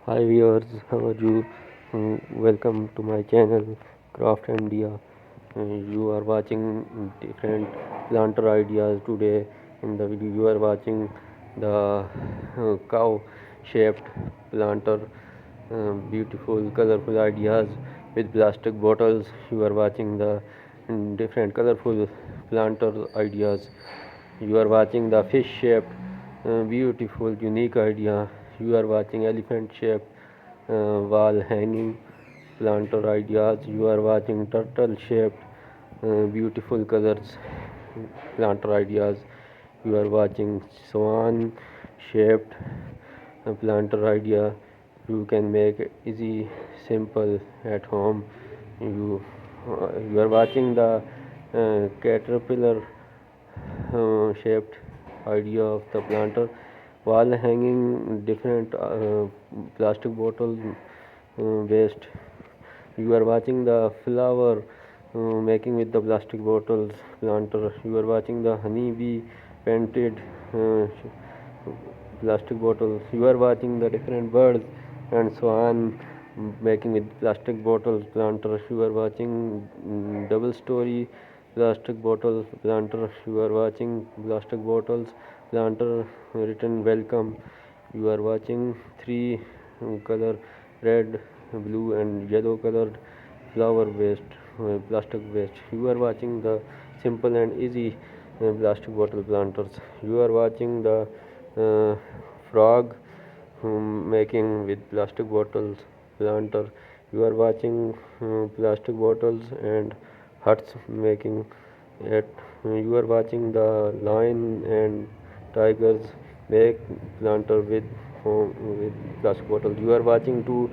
Hi viewers, how are you? Welcome to my channel Craft India. You are watching different planter ideas today. In the video, you are watching the cow shaped planter, beautiful, colorful ideas with plastic bottles. You are watching the different colorful planter ideas. You are watching the fish shaped, beautiful, unique idea. You are watching elephant shaped wall hanging planter ideas. You are watching turtle shaped, beautiful colors planter ideas. You are watching swan shaped planter idea. You can make it easy, simple at home. You are watching the caterpillar shaped idea of the planter. Wall hanging different plastic bottles waste. You are watching the flower making with the plastic bottles planter. You are watching the honeybee painted plastic bottles. You are watching the different birds and swan making with plastic bottles planter. You are watching double story plastic bottles planter. You are watching plastic bottles planter written welcome. You are watching three color red, blue and yellow colored flower waste, plastic waste. You are watching the simple and easy plastic bottle planters. You are watching the uh, frog making with plastic bottles planter. You are watching plastic bottles and huts making it. You are watching the lion and tigers make planter with plastic bottles. You are watching two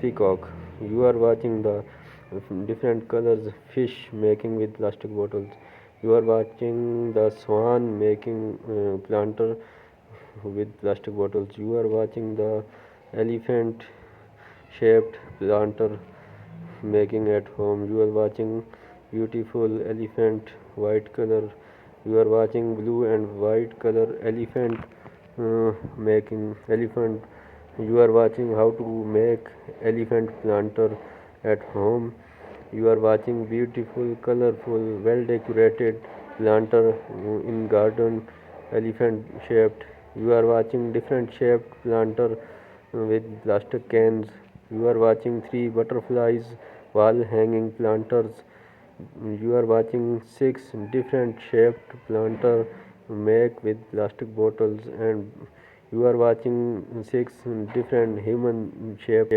peacock. You are watching the different colors fish making with plastic bottles. You are watching the swan making planter with plastic bottles. You are watching the elephant shaped planter making at home. You are watching beautiful elephant white color. You are watching blue and white color elephant making elephant. You are watching how to make elephant planter at home. You are watching beautiful, colorful, well decorated planter in garden, elephant shaped. You are watching different shaped planter with plastic cans. You are watching three butterflies wall hanging planters. You are watching six different shaped planter make with plastic bottles, and you are watching six different human shaped